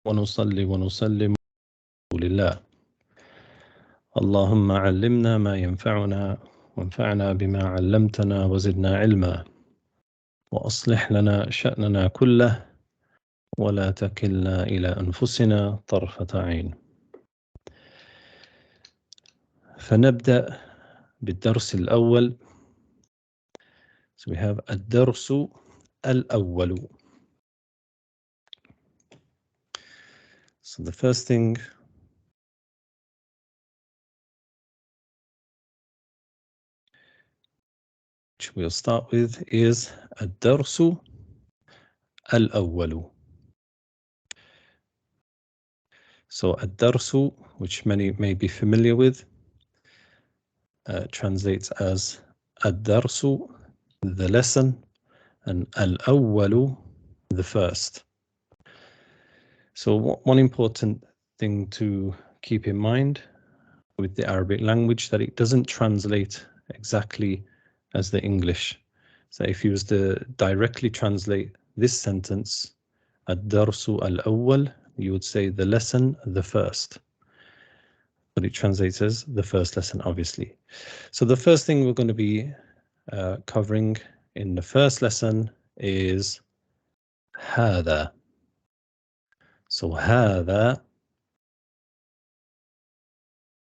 ونصلي ونسلم على الله. اللهم علمنا ما ينفعنا وانفعنا بما علمتنا وزدنا علما وأصلح لنا شأننا كله ولا تكلنا إلى أنفسنا طرفة عين. فنبدأ بالدرس الأول. So we have الدرس الأول. So the first thing which we'll start with is الدرس الأول. So الدرس, which many may be familiar with, translates as الدرس, the lesson, and الأول, the first. So one important thing to keep in mind with the Arabic language, that it doesn't translate exactly as the English. So if you was to directly translate this sentence, الدرس الأول, you would say the lesson, the first. But it translates as the first lesson, obviously. So the first thing we're going to be covering in the first lesson is هذا. So هذا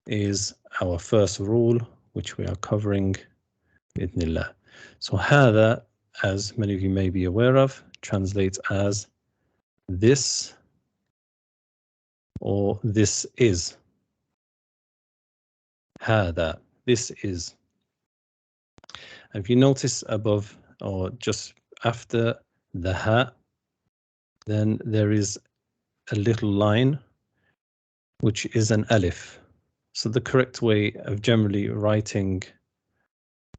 is our first rule, which we are covering بإذن الله. So هذا, as many of you may be aware of, translates as this or this is. هذا, this is. And if you notice above or just after the ha, then there is a little line which is an alif. So the correct way of generally writing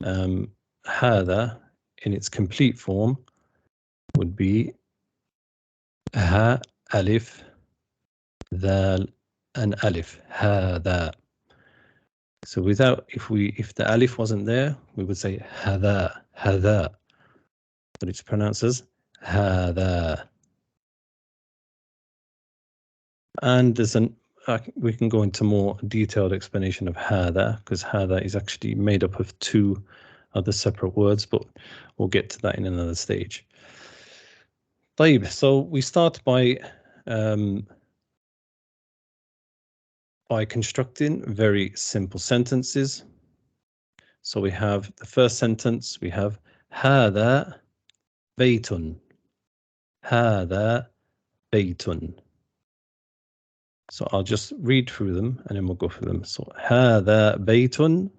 هذا in its complete form would be ha alif ذال and alif هذا. So without, if the alif wasn't there, we would say هذا هذا, but it's pronounced as هذا. And there's we can go into more detailed explanation of هذا, because هذا is actually made up of two other separate words, but we'll get to that in another stage. طيب, so we start by constructing very simple sentences. So we have the first sentence, we have هذا بيت. هذا بيت. So I'll just read through them and then we'll go through them. So هذا بيت.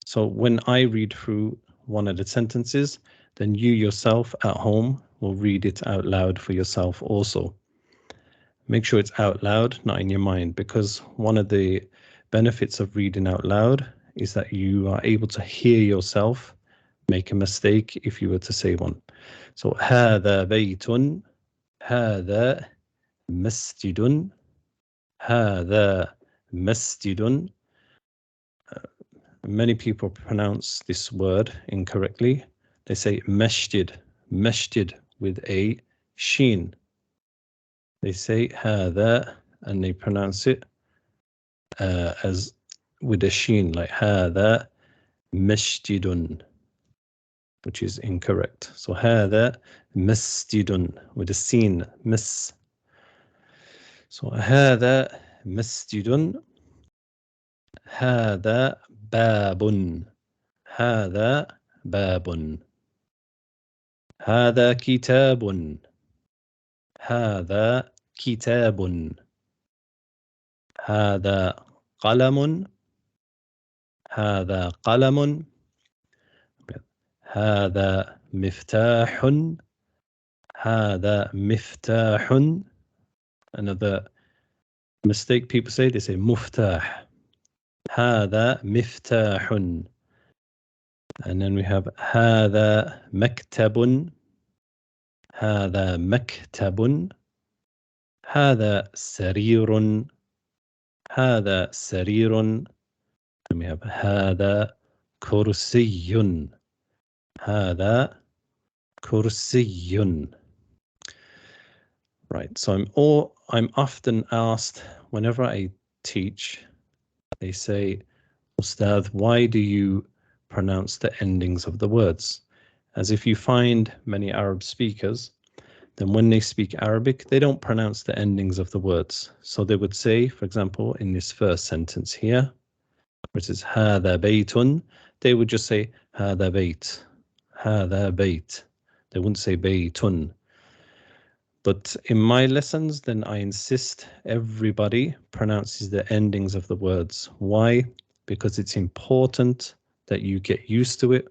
So when I read through one of the sentences, then you yourself at home will read it out loud for yourself also. Make sure it's out loud, not in your mind, because one of the benefits of reading out loud is that you are able to hear yourself make a mistake if you were to say one. So هذا بيت, هذا مسجد, هذا مسجد. Many people pronounce this word incorrectly. They say masjid, masjid with a sheen. They say هذا and they pronounce it as with a sheen, like هذا مسجد, which is incorrect. So هذا مسجد with a seen, miss. So هذا مسجد, هذا باب, هذا باب, هذا كتاب, هذا كتاب, هذا قلم, هذا قلم, هذا مفتاح, هذا مفتاح. Another mistake people say, they say مفتاح. هذا مفتاح. And then we have هذا مكتب, هذا مكتب, هذا سرير, هذا سرير. And we have هذا كرسي, هذا كرسي. Right, so I'm often asked whenever I teach, they say, Ustad, why do you pronounce the endings of the words? As if you find many Arab speakers, then when they speak Arabic, they don't pronounce the endings of the words. So they would say, for example, in this first sentence here, which is هذا بيت, they would just say هذا بيت, هذا بيت. They wouldn't say بيت. But in my lessons, then I insist everybody pronounces the endings of the words. Why? Because it's important that you get used to it,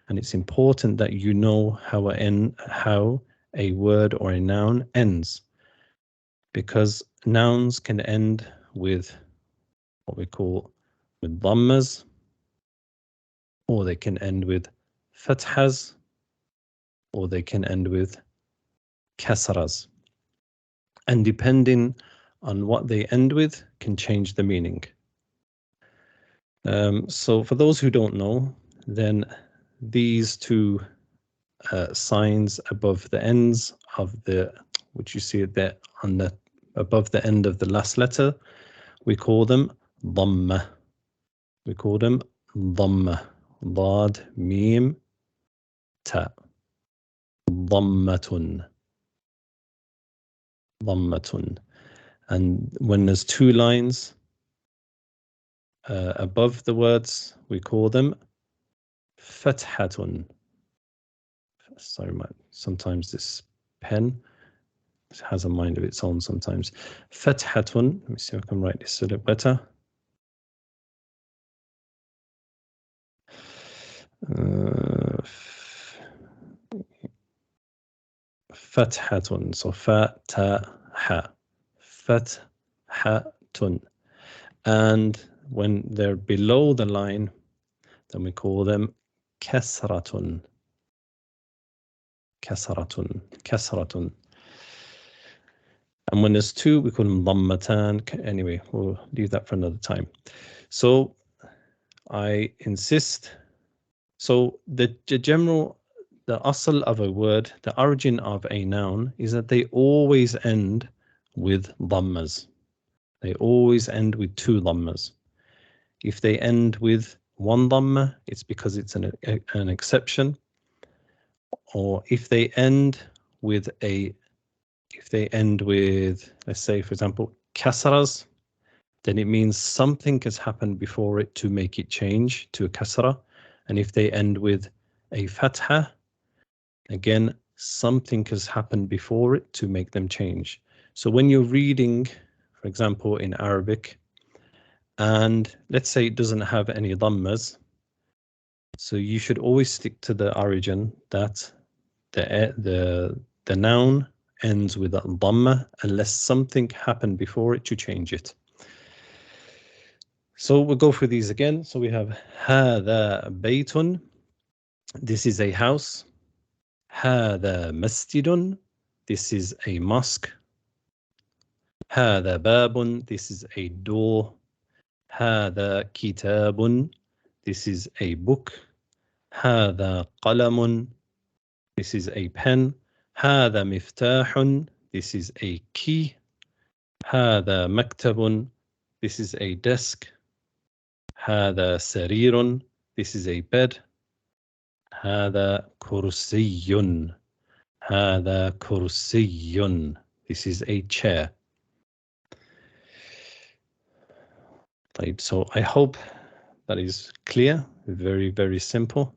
and it's important that you know how a word or a noun ends. Because nouns can end with what we call with dhammas, or they can end with fathas, or they can end with kasras. And depending on what they end with can change the meaning. So for those who don't know, then these two signs above the ends of the, which you see it there on the above the end of the last letter, we call them dhamma. We call them dhamma. Dad, mim, ta. Dhammatun. Dhammatun. And when there's two lines above the words, we call them fathatun. Sorry, sometimes this pen has a mind of its own sometimes. Fathatun. Let me see if I can write this a little better. Fathatun. So fataha. Fathatun. And when they're below the line, then we call them kasratun. Kasratun. Kasratun. And when there's two, we call them dhammatan. Anyway, we'll leave that for another time. So I insist. So the asl of a word, the origin of a noun is that they always end with dhammas. They always end with two dhammas. If they end with one dhamma, it's because it's an exception. Or if they end with let's say, for example, kasras, then it means something has happened before it to make it change to a kasra. And if they end with a fatha, again, something has happened before it to make them change. So when you're reading, for example, in Arabic, and let's say it doesn't have any dhammas, so you should always stick to the origin that the noun ends with a dhamma unless something happened before it to change it. So we'll go through these again. So we have هذا بيت. This is a house. هذا مسجد. This is a mosque. هذا باب. This is a door. هذا كتاب. This is a book. هذا قلم. This is a pen. هذا مفتاح. This is a key. هذا مكتب. This is a desk. هذا سرير. This is a bed. هذا كرسي. هذا كرسي. This is a chair. Right, so I hope that is clear. Very, very simple.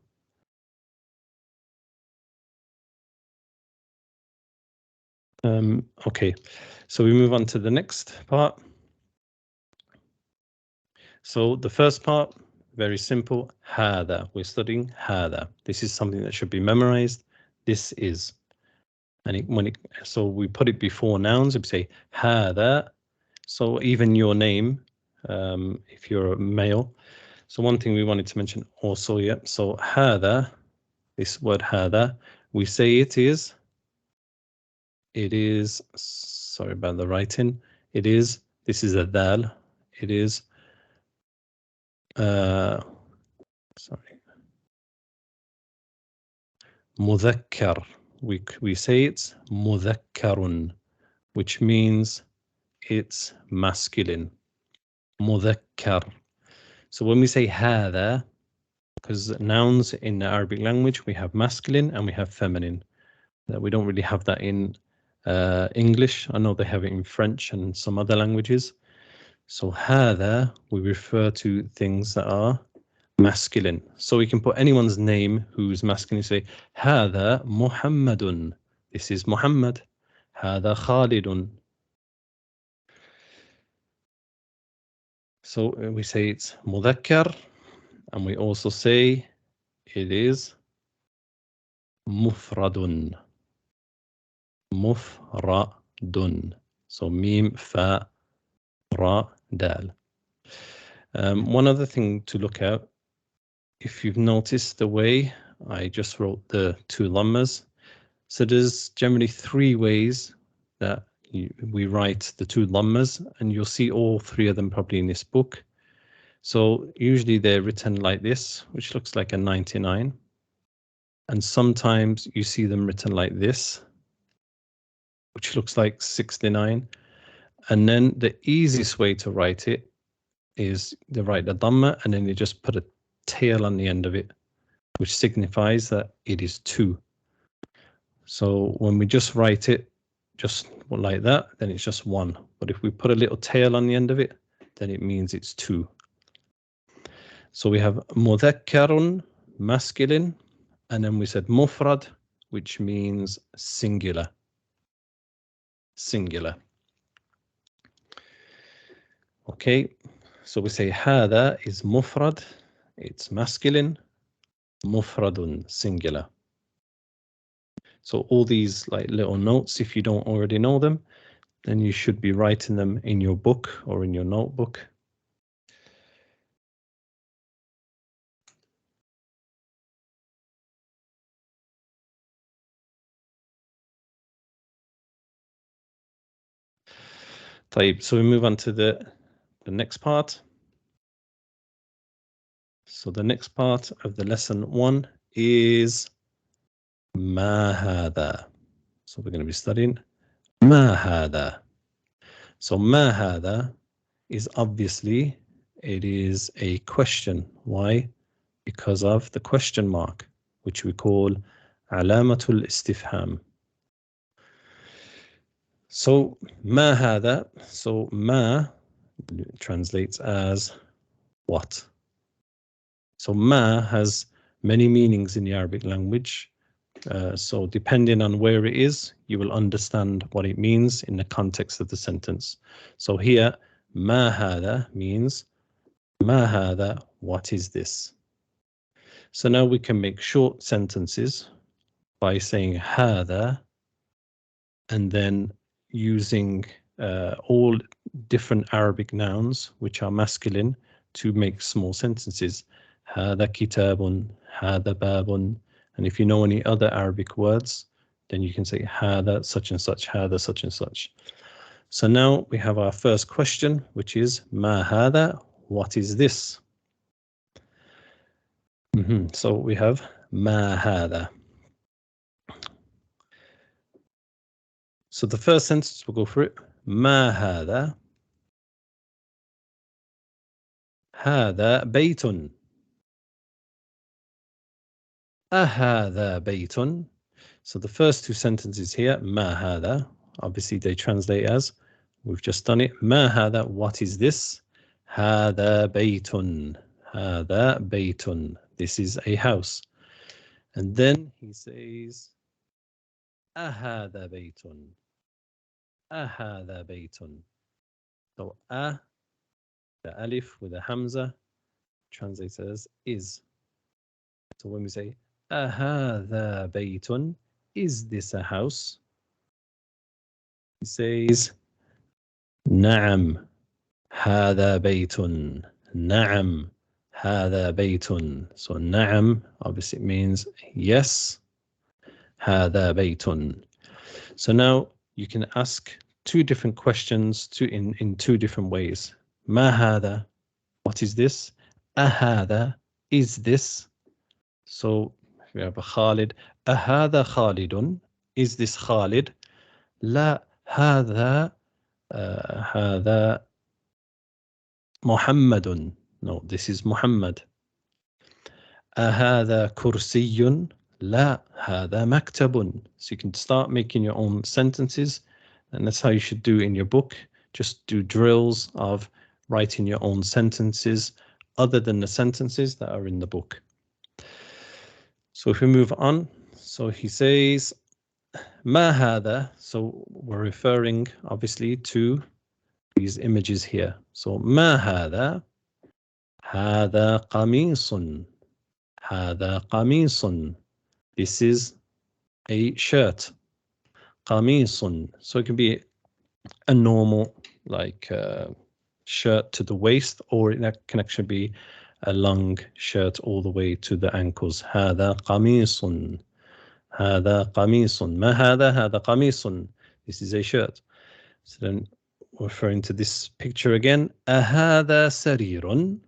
Okay, so we move on to the next part. So the first part, very simple, هذا. We're studying هذا. This is something that should be memorized. This is. And so we put it before nouns, we say هذا. So even your name, if you're a male. So one thing we wanted to mention also, yeah. So هذا, this word هذا, we say it is, sorry about the writing, this is a dal, it is, sorry, مذكر, we say it's مذكر, which means it's masculine. مذكر. So when we say هذا, because nouns in the Arabic language, we have masculine and we have feminine. We don't really have that in English. I know they have it in French and some other languages. So هذا, we refer to things that are masculine. So we can put anyone's name who's masculine. Say هذا محمد. This is Muhammad. هذا خالد. So we say it's مذكر, and we also say it is مفرد. مفرد. So mim, fa, ra, dal. One other thing to look at, if you've noticed the way I just wrote the two lammas, so there's generally three ways that we write the two lammas, and you'll see all three of them probably in this book. So usually they're written like this, which looks like a 99. And sometimes you see them written like this, which looks like 69. And then the easiest way to write it is to write the dhamma, and then you just put a tail on the end of it, which signifies that it is 2. So when we just write it just like that, then it's just 1. But if we put a little tail on the end of it, then it means it's 2. So we have mudhakkarun, masculine, and then we said mufrad, which means singular. Singular. Okay, so we say hada is mufrad, it's masculine, mufradun, singular. So all these like little notes, if you don't already know them, then you should be writing them in your book or in your notebook. So we move on to the next part. So the next part of the lesson 1 is ما هذا. So we're going to be studying ما هذا. So ما هذا is obviously, it is a question. Why? Because of the question mark, which we call علامة الاستفهام. So ما هذا, so ما translates as what. So ma has many meanings in the Arabic language. So depending on where it is, you will understand what it means in the context of the sentence. So here, ma hada means ma hada, what is this? So now we can make short sentences by saying hada and then using all different Arabic nouns which are masculine to make small sentences. هذا كتاب, هذا باب. And if you know any other Arabic words, then you can say هذا such and such, هذا such and such. So now we have our first question, which is ما هذا, what is this? So we have ما هذا. So the first sentence, we'll go for it. ما هذا. هذا بيت. أهذا بيت. So the first two sentences here, ما هذا, obviously they translate as, we've just done it, ما هذا, what is this? هذا بيت. هذا بيت. This is a house. And then he says, أهذا بيت. أهذا بيت. So the alif with a hamza translates as is. So when we say أهذا بيت, is this a house? He says نعم هذا بيت. نعم هذا بيت. So نعم obviously it means yes. هذا بيت. So now you can ask two different questions in two different ways. ما هذا, what is this? أهذا, is this? So we have a Khalid. أهذا خالد, is this Khalid? لا هذا هذا محمد. No, this is Muhammad. أهذا كرسي؟ لا, هذا مكتب. So you can start making your own sentences, and that's how you should do in your book. Just do drills of writing your own sentences other than the sentences that are in the book. So if we move on, so he says ما هذا, so we're referring obviously to these images here. So ما هذا, هذا قميص, هذا قميص. This is a shirt. قميص, so it can be a normal like shirt to the waist, or that can actually be a long shirt all the way to the ankles. هذا قميص, هذا قميص. ما هذا, هذا قميص. This is a shirt. So then referring to this picture again, أهذا سرير,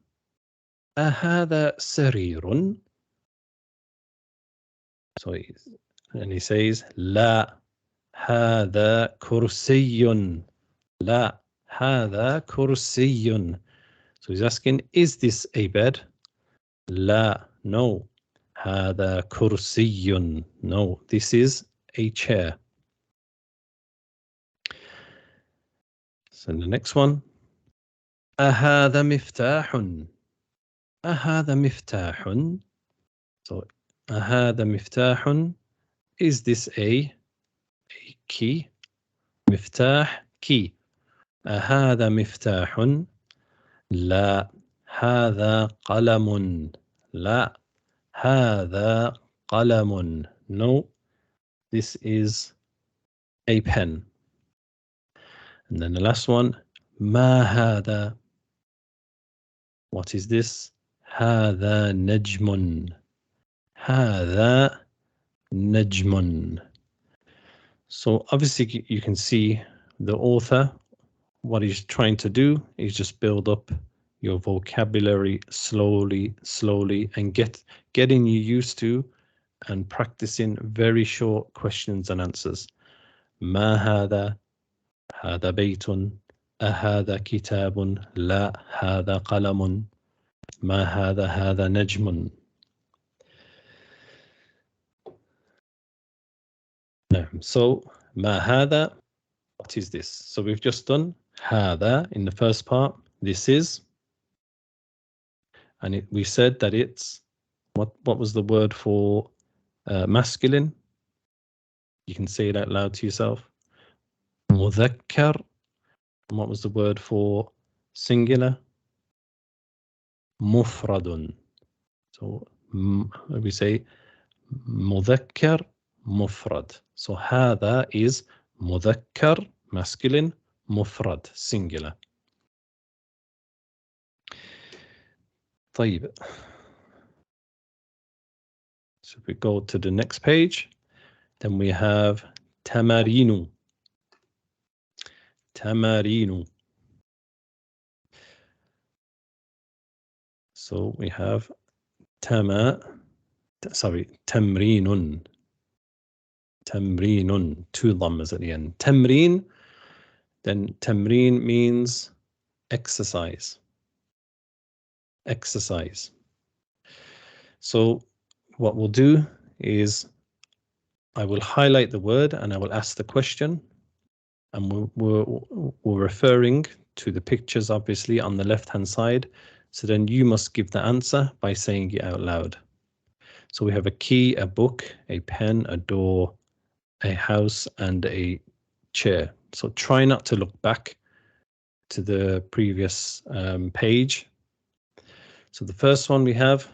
أهذا سرير. So and he says لا, هذا كرسي, لا, هذا كرسي. So he's asking, is this a bed? لا, no. هذا كرسي, no, this is a chair. So the next one, أهذا مفتاح, أهذا مفتاح. So أهذا مفتاح, is this a key? مفتاح, key. أهذا مفتاح؟ لا, هذا قلم. لا, هذا قلم. No, this is a pen. And then the last one, ما هذا? What is this? هذا نجم. هذا نجم. So obviously you can see the author, what he's trying to do is just build up your vocabulary slowly, and getting you used to and practicing very short questions and answers. ما هذا? هذا بيت. أهذا كتاب؟ لا, هذا قلم. ما هذا؟ هذا نجم. So ما هذا, what is this? So we've just done هذا in the first part. This is, and we said that it's what was the word for masculine? You can say it out loud to yourself. مذكر. And what was the word for singular? مفرد. So we say مذكر مفرد. So هذا is مذكر masculine, مفرد singular. طيب. So if we go to the next page, then we have تمارين. تمارين. So we have تمرين. تمرين, two dhammas at the end. تمرين, then تمرين means exercise. Exercise. So what we'll do is I will highlight the word and I will ask the question, and we're referring to the pictures obviously on the left hand side. So then you must give the answer by saying it out loud. So we have a key, a book, a pen, a door, a house, and a chair. So try not to look back to the previous page. So the first one we have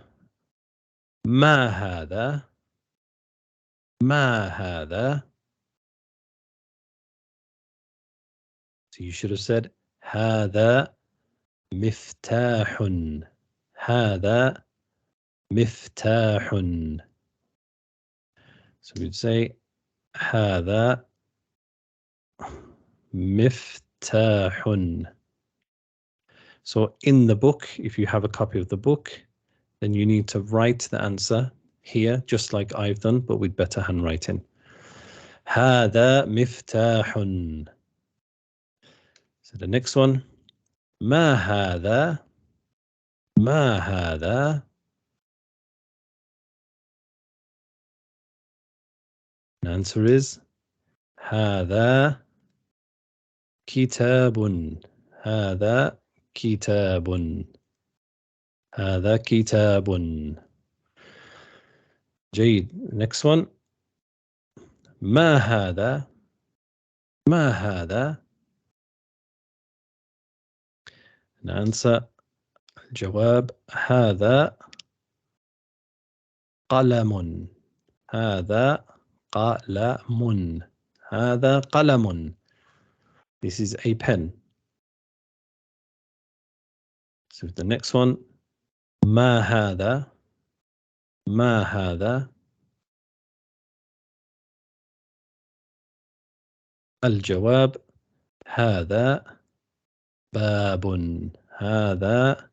ما هذا. ما هذا. So you should have said هذا مفتاح. هذا مفتاح. So we'd say هذا مفتاح. So in the book, if you have a copy of the book, then you need to write the answer here, just like I've done, but with better handwriting. هذا مفتاح. So the next one, ما هذا, ما هذا. The answer is هذا كتاب. هذا كتاب. هذا كتاب. جيد. Next one, ما هذا, ما هذا. ننسى الجواب هذا قلم. هذا قلم. هذا قلم. This is a pen. So the next one, ما هذا, ما هذا. الجواب هذا باب. هذا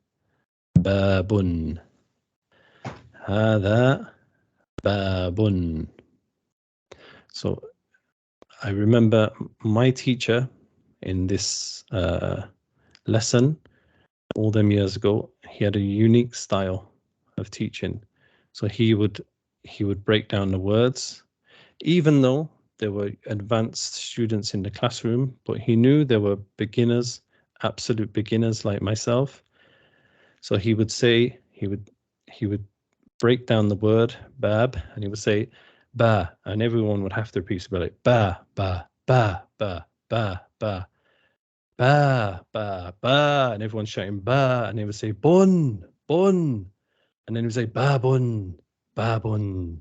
باب. هذا باب. So I remember my teacher in this lesson all them years ago. He had a unique style of teaching. So he would break down the words, even though there were advanced students in the classroom, but he knew there were beginners, absolute beginners like myself. So he would say, he would break down the word bab, and he would say ba, and everyone would have to repeat it, like ba, ba, ba, ba, ba, ba, ba, ba, ba, and everyone's shouting ba, and he would say bun, bun, and then he would say babun, babun.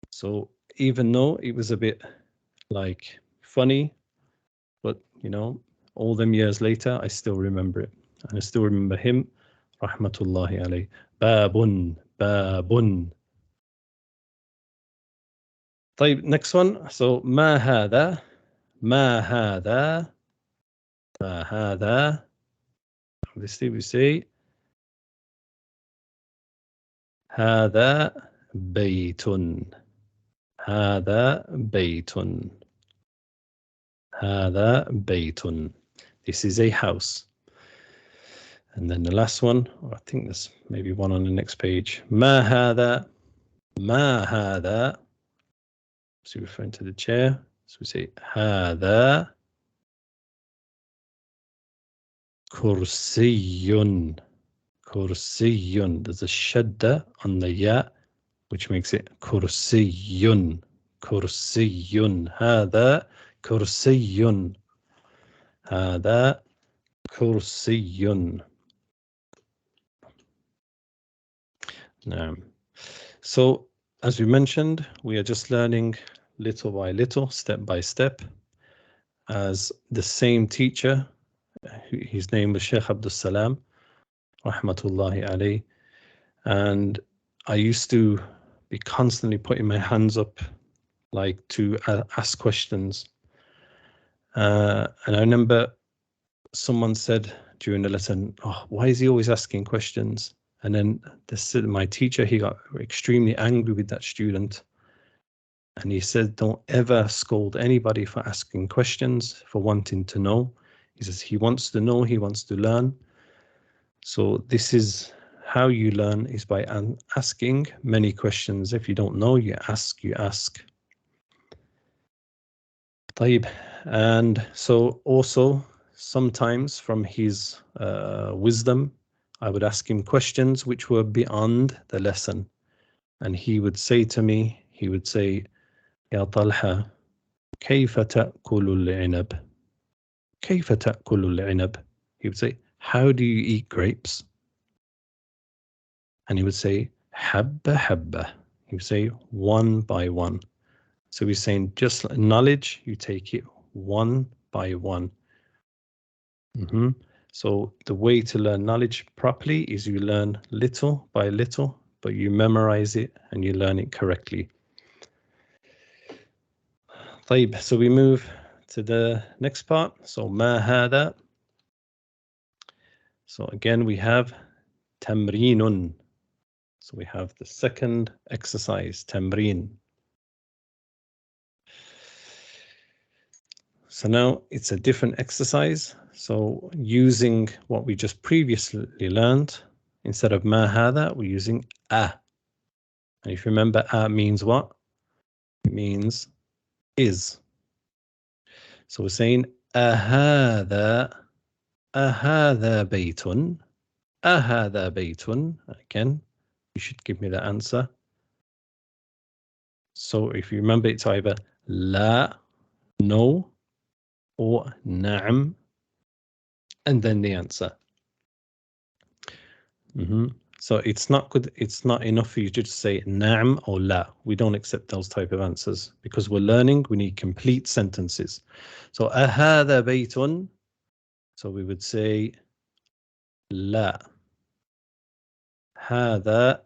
So even though it was a bit like funny, but you know, all them years later, I still remember it, and I still remember him, rahmatullahi alayh. Babun, babun. طيب, next one. So ما هذا, ما هذا, ما هذا. Obviously we say هذا بيت. هذا بيت. هذا بيت. This is a house. And then the last one, I think there's maybe one on the next page. ما هذا, ما هذا. So referring to the chair. So we say هذا كرسي. كرسي. There's a shadda on the ya, which makes it كرسي. كرسي. هذا كرسي. هذا كرسي. So as we mentioned, we are just learning little by little, step by step, as the same teacher, his name was Sheikh Abdul Salam, rahmatullahi alayh, and I used to be constantly putting my hands up, like to ask questions. And I remember someone said during the lesson, "Oh, why is he always asking questions?" And then my teacher, he got extremely angry with that student. And he said, don't ever scold anybody for asking questions, for wanting to know. He says he wants to know, he wants to learn. So this is how you learn, is by asking many questions. If you don't know, you ask, you ask. طيب. And so also sometimes from his wisdom, I would ask him questions which were beyond the lesson. And he would say to me, he would say, يا طلحة كيف تأكل العنب؟ كيف تأكل العنب? He would say, how do you eat grapes? And he would say, حبة حبة. He would say, one by one. So he's saying, just like knowledge, you take it one by one. So the way to learn knowledge properly is you learn little by little, but you memorize it and you learn it correctly. طيب, so we move to the next part. So ما هذا. So again, we have تمرين. So we have the second exercise, تمرين. So now it's a different exercise. So using what we just previously learned, instead of ma hada, we're using a. And if you remember, a means what? It means is. So we're saying ahada baytun. Ahada baytun. Again, you should give me the answer. So if you remember, it's either la, no, or na'am, and then the answer. So it's not good. It's not enough for you to just say na'am or la. We don't accept those type of answers because we're learning. We need complete sentences. So ahada baytun. So we would say la. هذا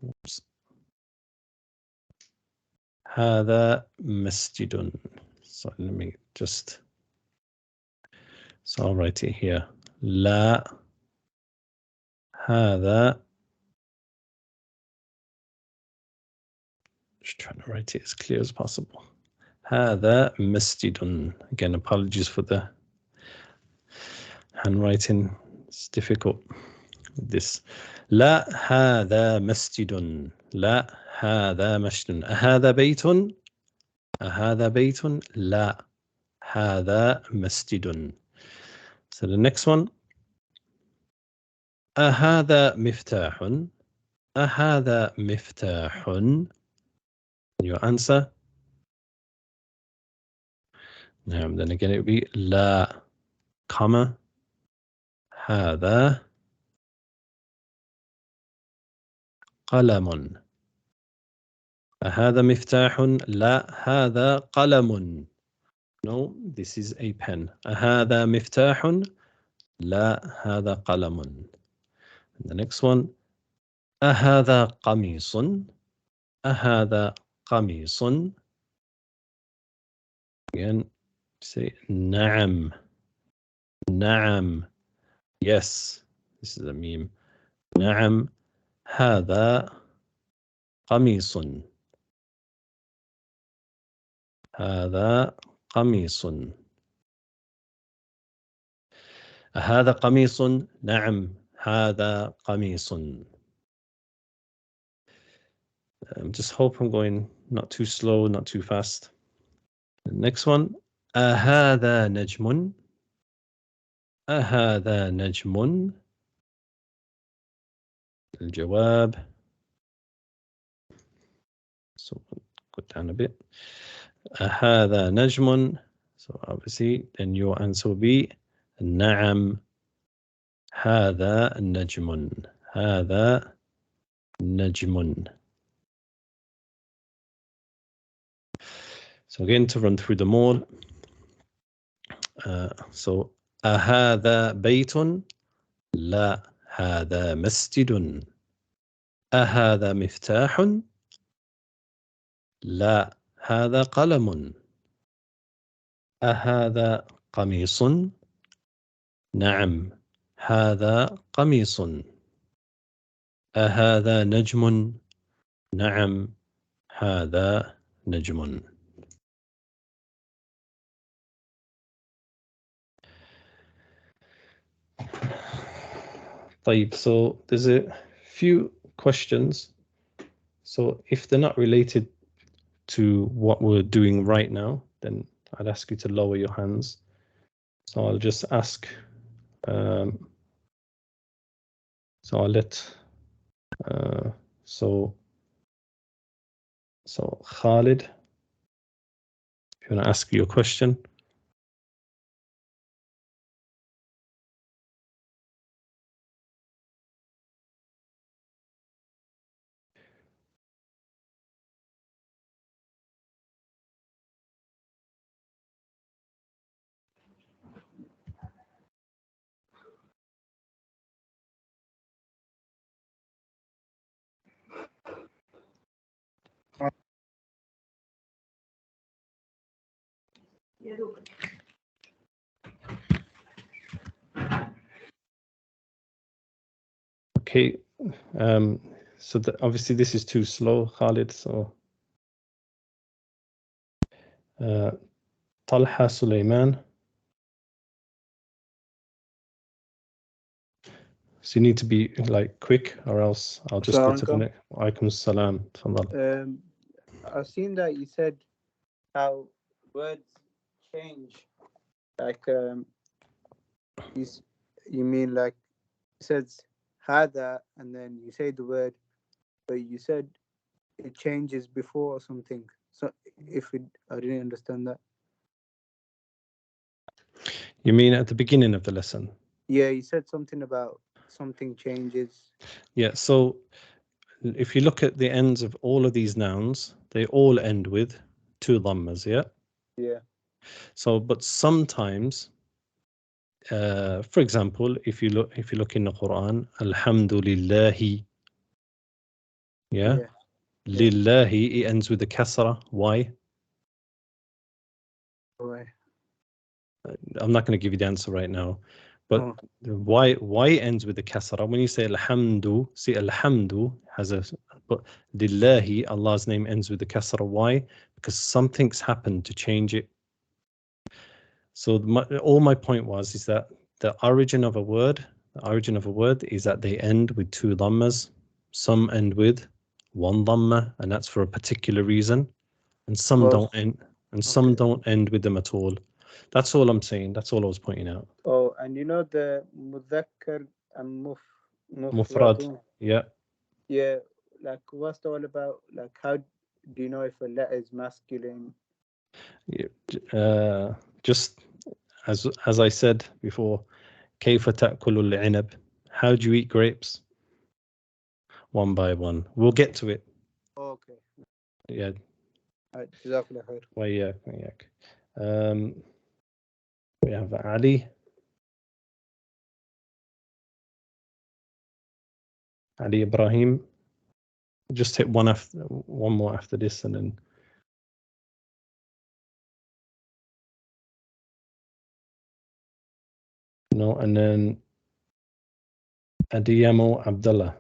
oops, هذا مسجد. So let me just, so I'll write it here. لا هذا, just trying to write it as clear as possible. هذا مسجد. Again, apologies for the handwriting. It's difficult with this. لا هذا مسجد. لا هذا مسجد. أهذا بيت؟ أهذا بيت؟ لا هذا مسجد. So the next one. أهذا مفتاح؟ أهذا مفتاح؟ Your answer. Then again it would be لا, comma, هذا قلم. أهذا مفتاح؟ لا هذا قلم. No, this is a pen. أهذا مفتاح؟ لا هذا قلم. The next one. أهذا قميص؟ أهذا قميص؟ Again, say نعم. نعم. Yes, this is a meme. نعم هذا قميص. هذا قميص. هذا قميص؟ نعم هذا قميص. Just hope I'm going not too slow, not too fast. The next one. أهذا نجم؟ أهذا نجم؟ الجواب. So go down a bit. أهذا نجم. So obviously then your answer will be نعم هذا نجم. هذا نجم. So again, to run through them all. So أهذا بيت؟ لا هذا مسجد. أهذا مفتاح؟ لا هذا قلم. أهذا قميص؟ نعم هذا قميص. أهذا نجم؟ نعم هذا نجم. طيب, so there's a few questions. So if they're not related to what we're doing right now, then I'd ask you to lower your hands. So I'll just ask. So I'll let. So Khalid, if you want to ask your question. Okay, so obviously this is too slow, Khalid. So Talha Sulaiman. So you need to be like quick, or else I'll just go to the next. Alaikum salam. I've seen that you said how words change. Like you mean like it says hada and then you say the word, but you said it changes before or something. So I didn't understand that. You mean at the beginning of the lesson? Yeah, you said something about something changes. Yeah, so if you look at the ends of all of these nouns, they all end with two dhammas, yeah? Yeah. So, but sometimes, for example, if you look in the Quran, Alhamdulillahi, yeah? Lillahi, it ends with a kasra. Why? Why? I'm not going to give you the answer right now, but why it ends with the kasra? When you say alhamdu, see alhamdu has a, but lillahi, Allah's name ends with the kasra. Why? Because something's happened to change it. So all my point was is that the origin of a word is that they end with two dhammas. Some end with one dhamma, and that's for a particular reason, and some don't end, and some don't end with them at all. That's all I'm saying. That's all I was pointing out. Oh, and you know the mudhakkar and mufrad. Yeah. Yeah, like what's it all about? Like how do you know if a letter is masculine? Just as I said before, كيف تأكل العنب? How do you eat grapes? One by one. We'll get to it. Okay. Yeah. Jazakallah khair. وياك. We have Ali. Ali Ibrahim. Just hit one more after this, and then. No, and then Adiyamo Abdullah.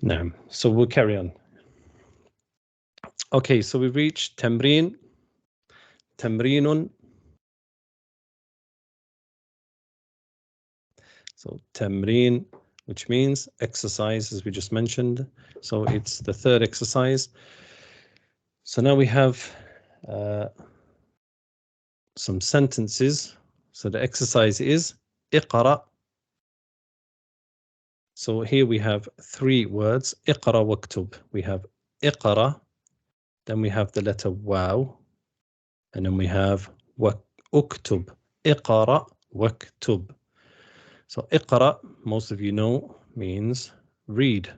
No, so we'll carry on. Okay, so we've reached Tamreen. Tamreenun. So Tamreen, which means exercise, as we just mentioned. So it's the third exercise. So now we have some sentences. So the exercise is Iqra. So here we have three words, Iqra waktub. We have Iqra, then we have the letter Waw, and then we have Uktub. Iqra waktub. So Iqra, most of you know, means read,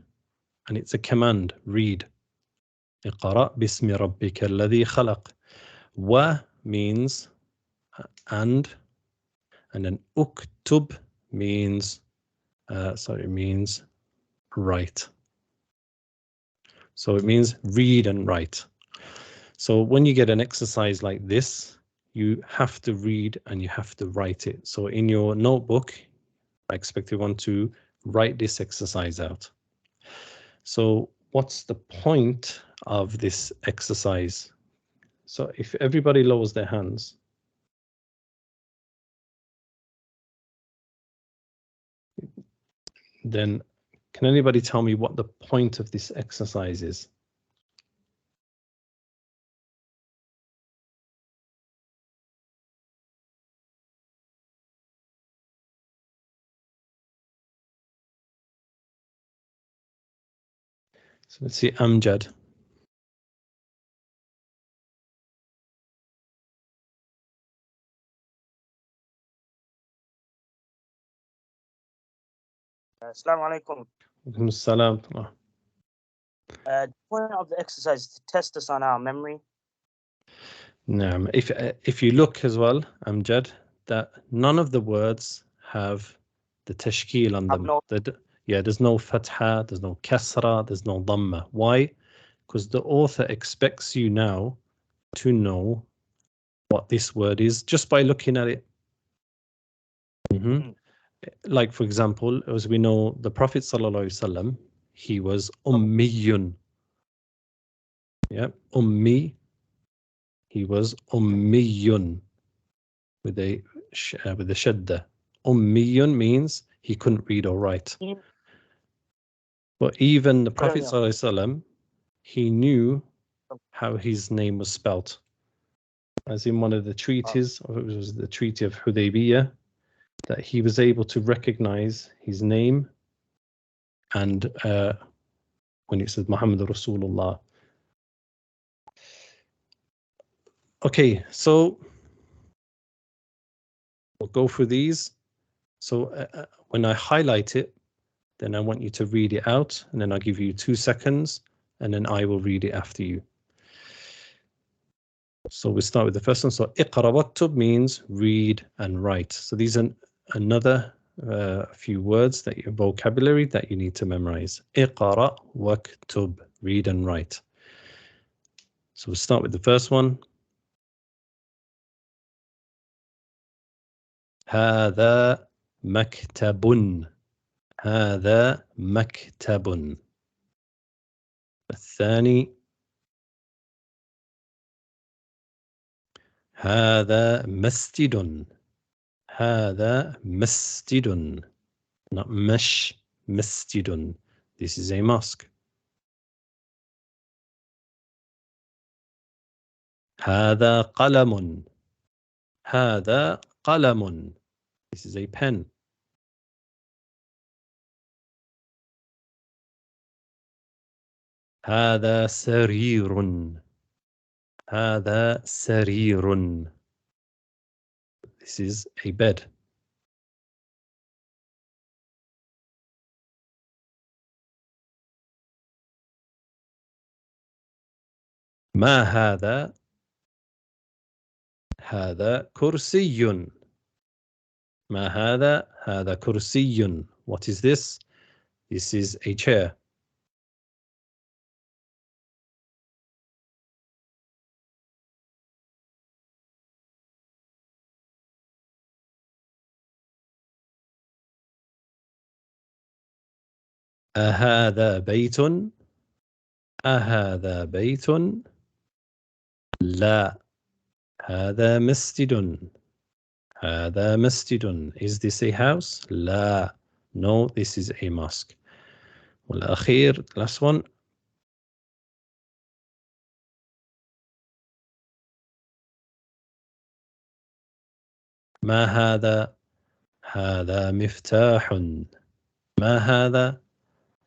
and it's a command, read. Iqra bismi rabbika alladhi khalaq. Wa means and then uktub means means write. So it means read and write. So when you get an exercise like this, you have to read and you have to write it. So in your notebook, I expect you want to write this exercise out. So what's the point of this exercise? So if everybody lowers their hands. Then can anybody tell me what the point of this exercise is? So let's see, Amjad. Assalamu alaikum. Salam. The point of the exercise is to test us on our memory. No, if you look as well, Amjad, that none of the words have the tashkil on them. There's no fatha, there's no kasra, there's no dhamma. Why? Because the author expects you now to know what this word is just by looking at it. Like, for example, as we know, the Prophet ﷺ, he was ummiyun. Yeah, ummi. He was ummiyun with a shadda. Ummiyun means he couldn't read or write. But even the Prophet ﷺ, he knew how his name was spelt. As in one of the treaties, or it was the Treaty of Hudaybiyah, that he was able to recognize his name and when it says Muhammad Rasulullah. Okay, so we'll go through these. So when I highlight it, then I want you to read it out, and then I'll give you 2 seconds, and then I will read it after you. So we start with the first one. So iqra waktub means read and write. So these are another few words that your vocabulary that you need to memorize. Iqra waktub, read and write. So we'll start with the first one. هذا مكتب. هذا مكتب. الثاني هذا مسجد. هذا مسجد. Not مش مسجد. This is a mosque. هذا قلم. هذا قلم. This is a pen. هذا سرير. هذا سرير. This is a bed. ما هذا؟ هذا كرسي. ما هذا؟ هذا كرسي. What is this? This is a chair. أهذا بيت؟ أهذا بيت؟ لا، هذا مسجد. هذا مسجد. Is this a house? لا. No, this is a mosque. والأخير, last one. ما هذا؟ هذا مفتاح. ما هذا؟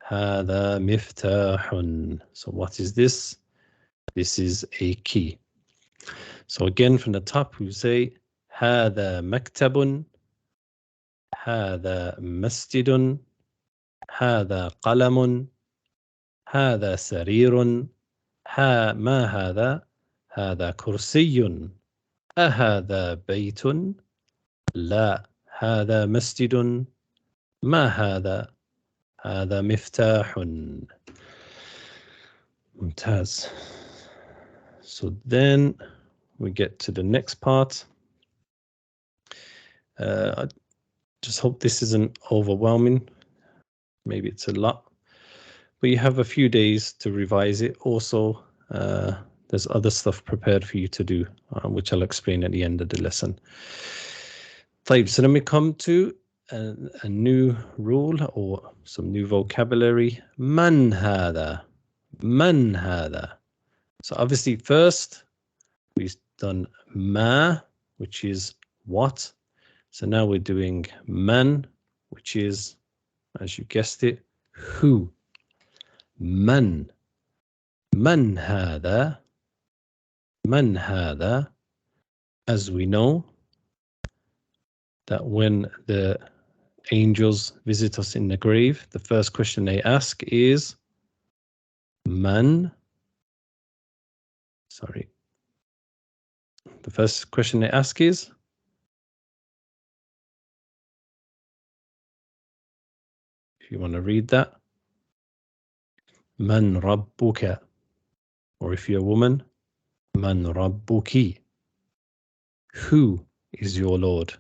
هذا مفتاح. So what is this? This is a key. So again from the top we say هذا مكتب. هذا مسجد. هذا قلم. هذا سرير. ما هذا؟ هذا كرسي. أهذا بيت؟ لا، هذا مسجد. ما هذا؟ هذا مفتاح. ممتاز. So then we get to the next part. I just hope this isn't overwhelming. Maybe it's a lot, but you have a few days to revise it. Also, there's other stuff prepared for you to do, which I'll explain at the end of the lesson. So then we come to a new rule or some new vocabulary. Man hada. Man hada. So obviously first we've done ma, which is what. So now we're doing man, which is, as you guessed it, who. Man. Man hada. Man hada. As we know, that when the angels visit us in the grave, the first question they ask is man. Sorry. The first question they ask is if you want to read that, man rabbuka, or if you're a woman, man rabbuki. Who is your Lord?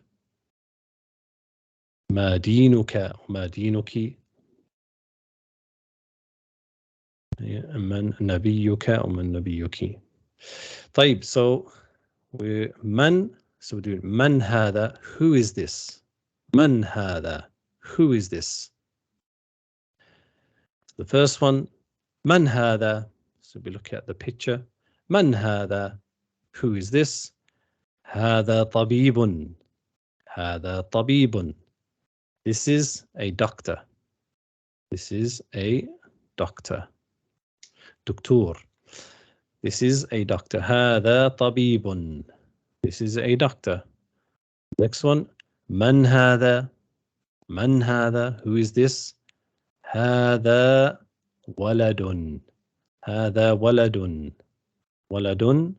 ما دينك وما دينك. من نبيك ومن نبيك. طيب, so we're من, so we're doing من هذا, who is this? من هذا, who is this? The first one, من هذا, so we look at the picture. من هذا, who is this? هذا طبيب. هذا طبيب. This is a doctor. This is a doctor. دكتور. This is a doctor. هذا طبيب. This is a doctor. Next one. من هذا? من هذا? Who is this? هذا ولد. هذا ولد. ولد.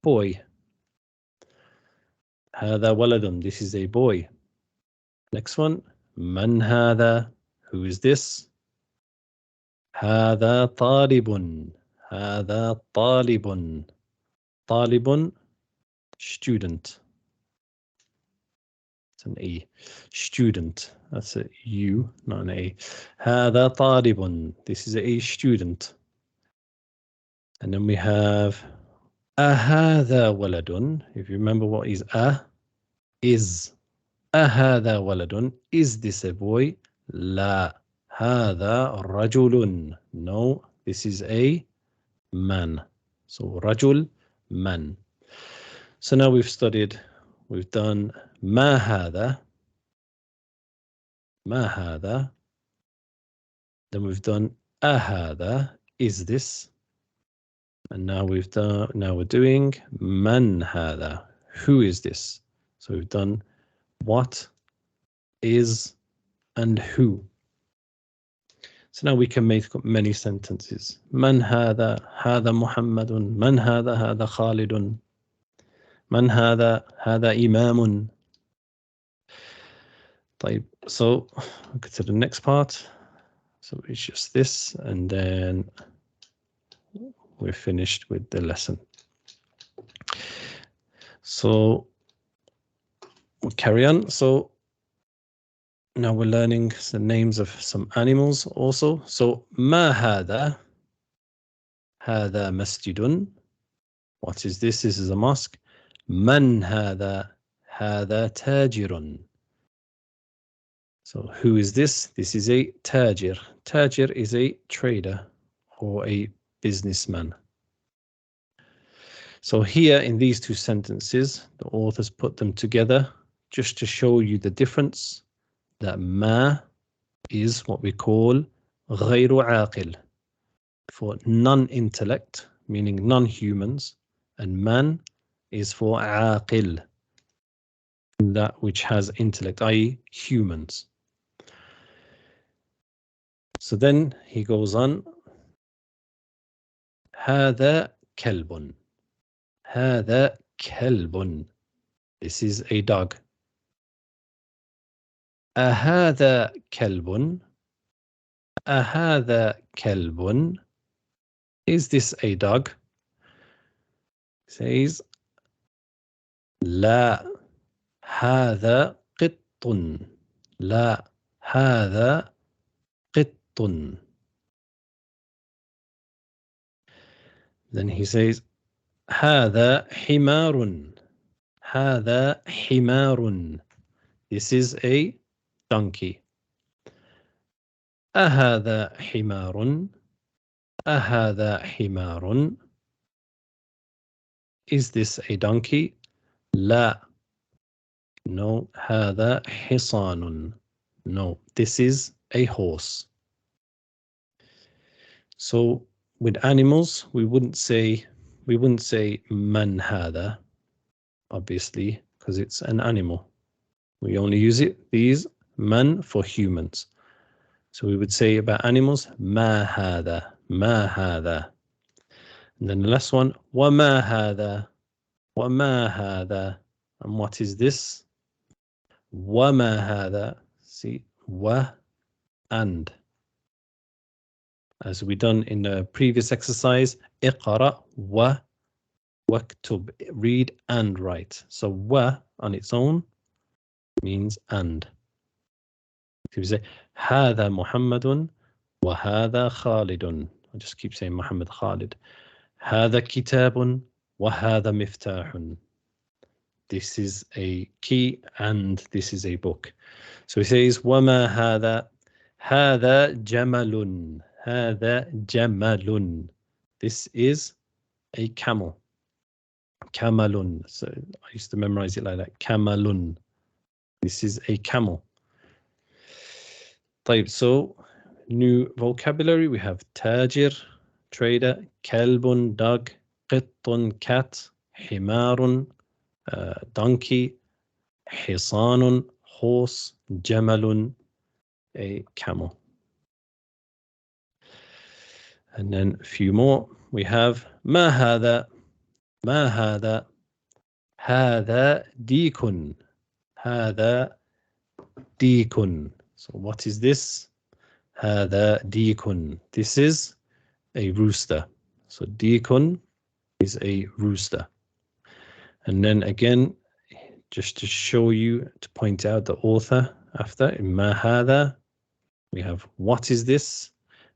Boy. هذا ولد. This is a boy. Next one. من هذا? Who is this? هذا طالب. هذا طالب. طالب. Student. It's an E. Student. That's a U, not an A. هذا طالب. This is a student. And then we have أهذا ولد. If you remember what is is. أهذا ولد. Is this a boy? لا. هذا رجل. No, this is a man. So رجل, man. So now we've done ما هذا. ما هذا. Then we've done أهذا. Is this? And now we're doing من هذا. Who is this? So we've done what, is, and who. So now we can make many sentences. من هذا? هذا محمد. من هذا؟ هذا خالد. من هذا؟ هذا إمام. طيب, so we'll get to the next part. So it's just this, and then we're finished with the lesson. So we'll carry on. So now we're learning the names of some animals also. So ما هذا? هذا مسجد. What is this? This is a mosque. من هذا? هذا تاجر. So who is this? This is a tajir. Tajir is a trader or a businessman. So here in these two sentences, the authors put them together just to show you the difference, that ma is what we call غير عاقل, for non-intellect, meaning non-humans, and man is for عاقل, that which has intellect, i.e. humans. So then he goes on, هذا كلب. هذا كلب. This is a dog. أهذا كلب. أهذا كلب. Is this a dog? Says لا. هذا قط. لا. هذا قط. Then he says هذا حمار. هذا حمار. This is a donkey. أهذا حمار. أهذا حمار. Is this a donkey? لا. No. هذا حصان. No. This is a horse. So with animals, we wouldn't say man هذا, obviously, because it's an animal. We only use these man for humans. So we would say about animals, ما هذا, ما هذا. And then the last one, وما هذا, وما هذا. And what is this? وما هذا. See, wa and. As we done in the previous exercise, اقرأ waktub, read and write. So wa on its own means and. If you say هذا محمد وهذا خالد, I just keep saying Muhammad Khalid. هذا كتاب وهذا مفتاح. This is a key and this is a book. So he says وما هذا, هذا جمل, هذا جمل. This is a camel. Kamalun. So I used to memorize it like that. Kamalun. This is a camel. طيب, so new vocabulary. We have tajir, trader, kalbun, dog, qittun, cat, himarun, donkey, hisanun, horse, jamalun, a camel. And then a few more. We have ما هذا, ما هذا, هذا ديك, هذا ديك. So what is this? هذا ديك. This is a rooster. So ديك is a rooster. And then again, just to show you, to point out the author after, in ما هذا, we have what is this?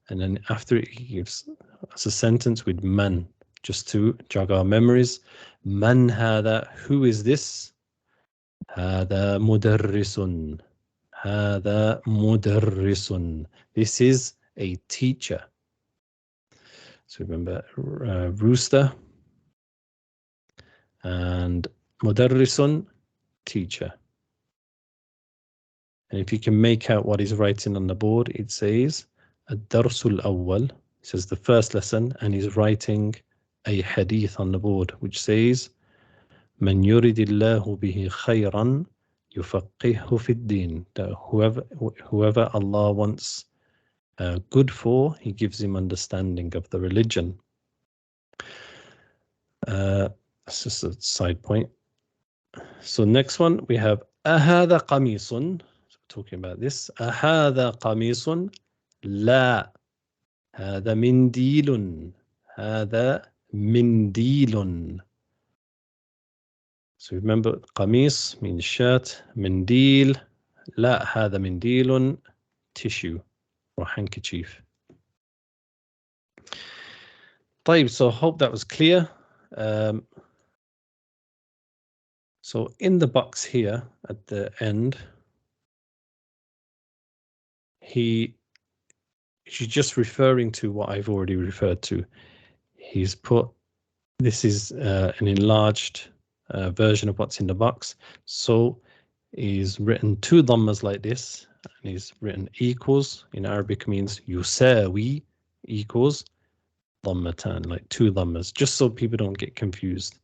And then after it, he gives us a sentence with man, just to jog our memories. من هذا, who is this? هذا مدرس, هذا مدرس. This is a teacher. So remember rooster and مدرس, teacher. And if you can make out what he's writing on the board, it says الدرس الأول. It says the first lesson, and he's writing a hadith on the board which says من يرد الله به خيرا يفقهه في الدين. Whoever Allah wants good for, he gives him understanding of the religion. That's just a side point. So next one we have أهذا قميص. So we're talking about this. أهذا قميص. لا. هذا منديل. هذا منديل. So remember, قميص means shirt, منديل, لا هذا منديل, tissue or handkerchief. طيب, so I hope that was clear. So in the box here at the end, she's just referring to what I've already referred to. He's put, this is an enlarged version of what's in the box. So he's written two dhammas like this, and he's written equals. In Arabic means yusawi, equals, dhammatan, like two dhammas, just so people don't get confused.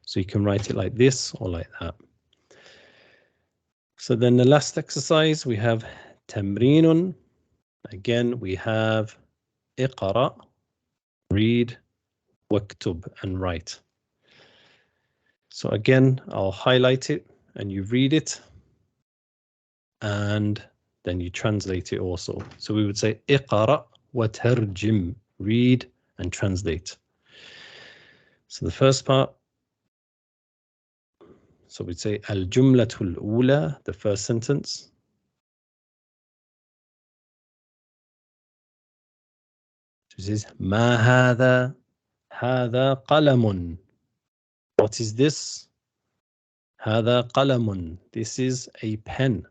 So you can write it like this or like that. So then the last exercise, we have tamrinun. Again, we have iqra, read, waktub, and write. So again, I'll highlight it and you read it, and then you translate it also. So we would say iqra wa tarjim, read and translate. So the first part, so we'd say al-jumlatul ula, the first sentence. This is ma hadha, hadha qalamun. What is this? Hadha qalamun. This is a pen.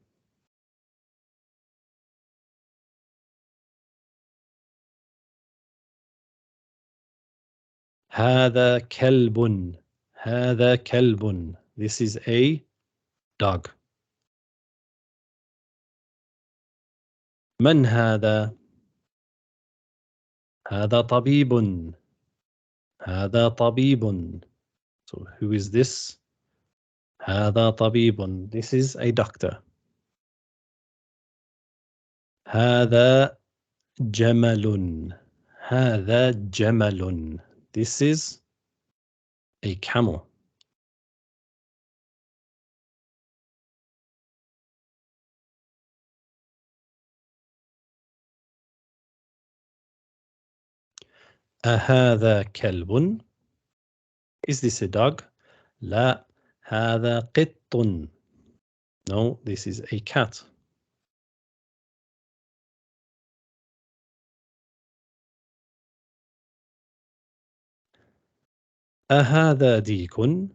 هذا كلب. هذا كلب. This is a dog. من هذا؟ هذا طبيب. هذا طبيب. So who is this? هذا طبيب. This is a doctor. هذا جمل. هذا جمل. This is a camel. أهذا كلب. Is this a dog? لا هذا قط. No, this is a cat. أهذا ديك؟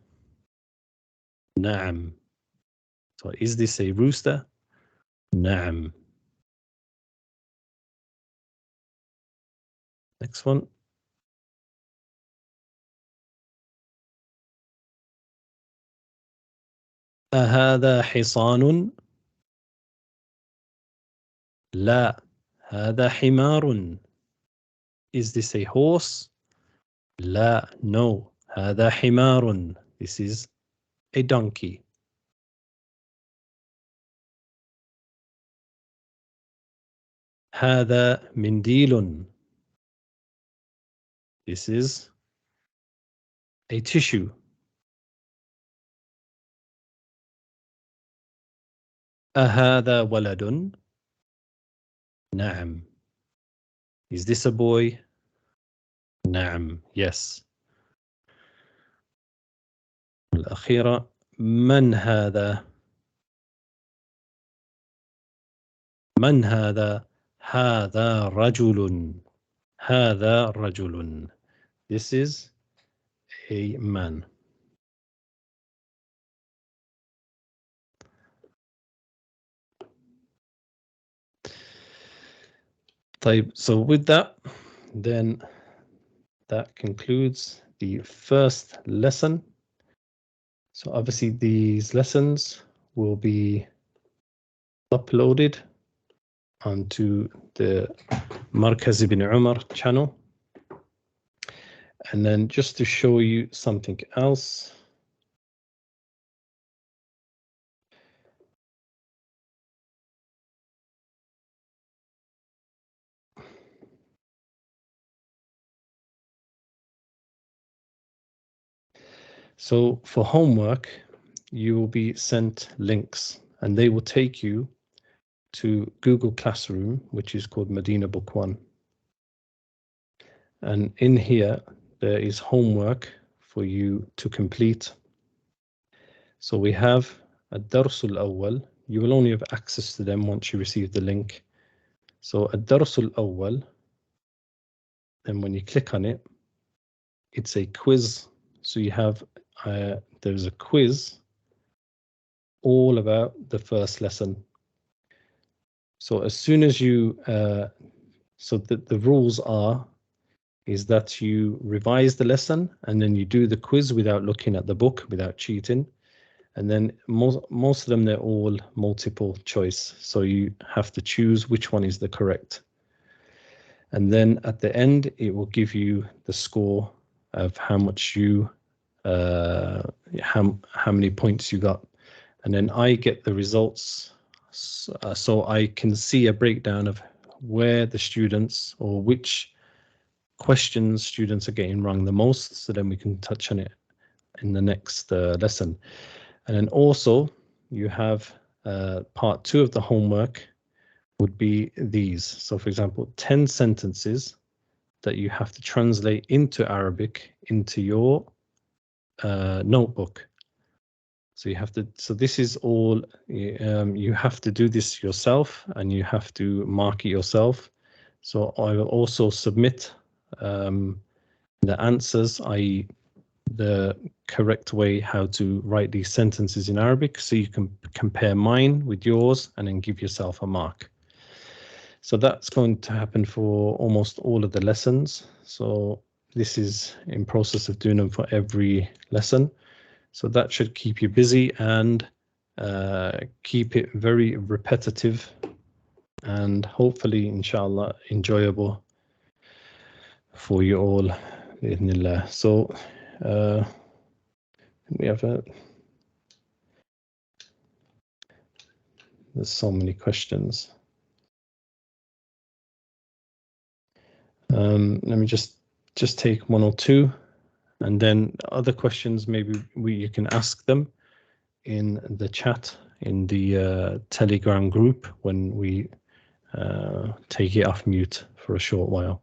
نعم. So is this a rooster? نعم. Next one. أهذا حصان؟ لا هذا حمار. Is this a horse? لا, no. هذا حمار. This is a donkey. هذا منديل. This is a tissue. أهذا ولد؟ نعم. Is this a boy? نعم. Yes. الأخيرة. من هذا؟ من هذا؟ هذا رجل. هذا رجل. This is a man. طيب, so with that, then that concludes the first lesson. So obviously these lessons will be uploaded onto the Markaz ibn Umar channel. And then just to show you something else. So for homework, you will be sent links and they will take you to Google Classroom, which is called Madinah Book 1. And in here, there is homework for you to complete. So we have a Darsul Awwal. You will only have access to them once you receive the link. So a Darsul Awwal, then when you click on it, it's a quiz. So you have, there's a quiz all about the first lesson. So as soon as you, so the rules is that you revise the lesson and then you do the quiz without looking at the book, without cheating. And then most of them, they're all multiple choice. So you have to choose which one is the correct. And then at the end, it will give you the score of how much you, how many points you got. And then I get the results. So I can see a breakdown of where the students or which questions students are getting wrong the most. So then we can touch on it in the next lesson. And then also you have part 2 of the homework would be these. So for example, 10 sentences that you have to translate into Arabic into your notebook. So you have to, so this is all, you have to do this yourself and you have to mark it yourself. So I will also submit the answers, i.e. the correct way how to write these sentences in Arabic, so you can compare mine with yours and then give yourself a mark. So that's going to happen for almost all of the lessons. So this is in process of doing them for every lesson. So that should keep you busy and keep it very repetitive and hopefully, inshallah, enjoyable for you all. So we have there's so many questions. Let me just take one or two, and then other questions maybe you can ask them in the chat in the Telegram group when we take it off mute for a short while.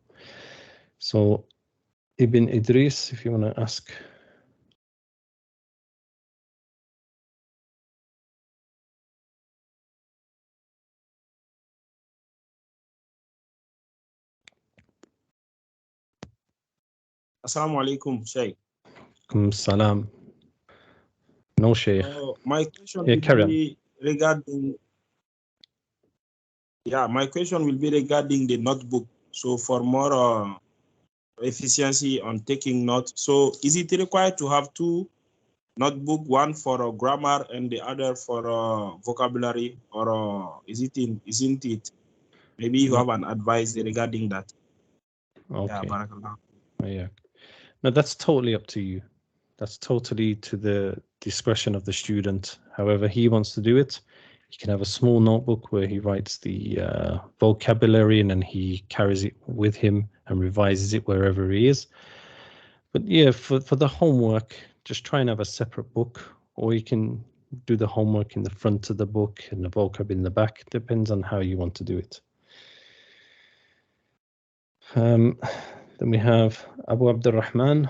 So Ibn Idris, if you want to ask Assalamu alaikum, Sheikh. Salam. No, Sheikh. My question Yeah, will carry on. be regarding. Yeah, my question will be regarding the notebook. So for more efficiency on taking notes, so is it required to have two notebook, one for grammar and the other for vocabulary, or isn't it? Maybe you have an advice regarding that. Okay. Yeah, barakallah. Yeah. No, that's totally up to you. That's totally to the discretion of the student. However he wants to do it. He can have a small notebook where he writes the vocabulary and then he carries it with him and revises it wherever he is. But yeah, for the homework, just try and have a separate book, or you can do the homework in the front of the book and the vocab in the back. It depends on how you want to do it. Then we have Abu Abdurrahman.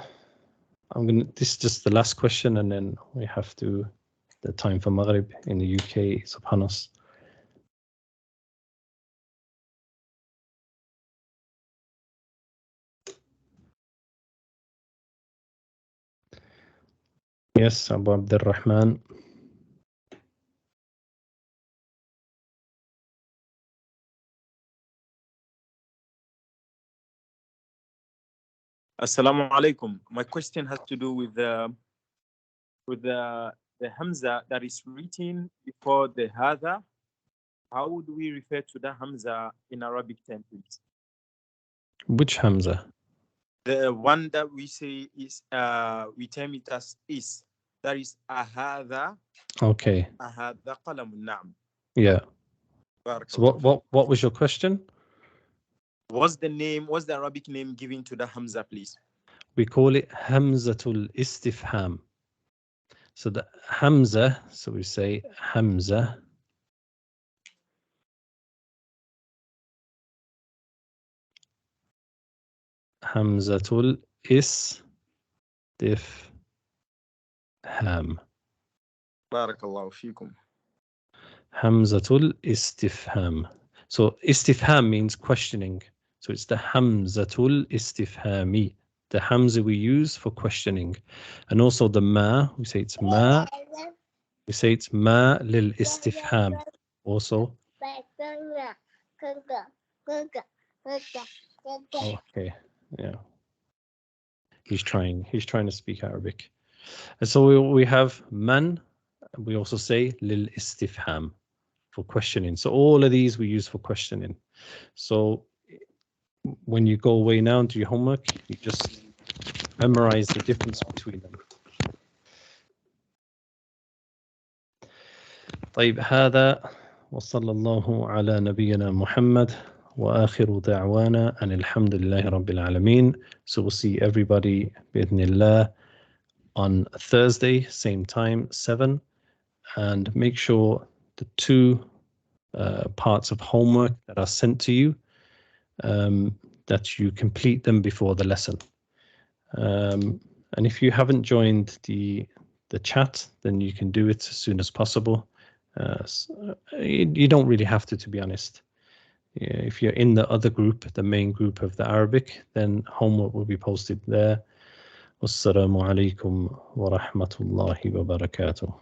This is just the last question, and then we have to. The time for Maghrib in the UK is upon us. Yes, Abu Abdurrahman. Assalamu alaikum. My question has to do with the hamza that is written before the hadha. How would we refer to the hamza in Arabic terms, please? Which Hamza? The one that we say is we term it as is. That is ahadha. Okay. Ahadha qalamun na'am. Yeah. So what was your question? What's the Arabic name given to the hamza, please? We call it Hamzatul Istifham. So the Hamza, so we say Hamza. Hamzatul Istifham. Barakallahu feekum. Hamzatul Istifham. So Istifham means questioning. So it's the Hamzatul Istifhami. The Hamza we use for questioning. And also the Ma, we say it's Ma. We say it's Ma lil Istifham. Also. Oh, okay. Yeah. He's trying to speak Arabic. And so we have Man. We also say lil Istifham for questioning. So all of these we use for questioning. So when you go away now and do your homework, you just memorize the difference between them. طيب هذا وصلى الله على نبينا محمد وآخر دعوانا أن الحمد لله رب العالمين. So we'll see everybody بإذن الله on Thursday, same time, 7. And make sure the 2 parts of homework that are sent to you, that you complete them before the lesson. And if you haven't joined the chat, then you can do it as soon as possible. You don't really have to be honest. If you're in the other group, the main group of the Arabic, then homework will be posted there. Wassalamu alaikum wa rahmatullahi wa barakatuh.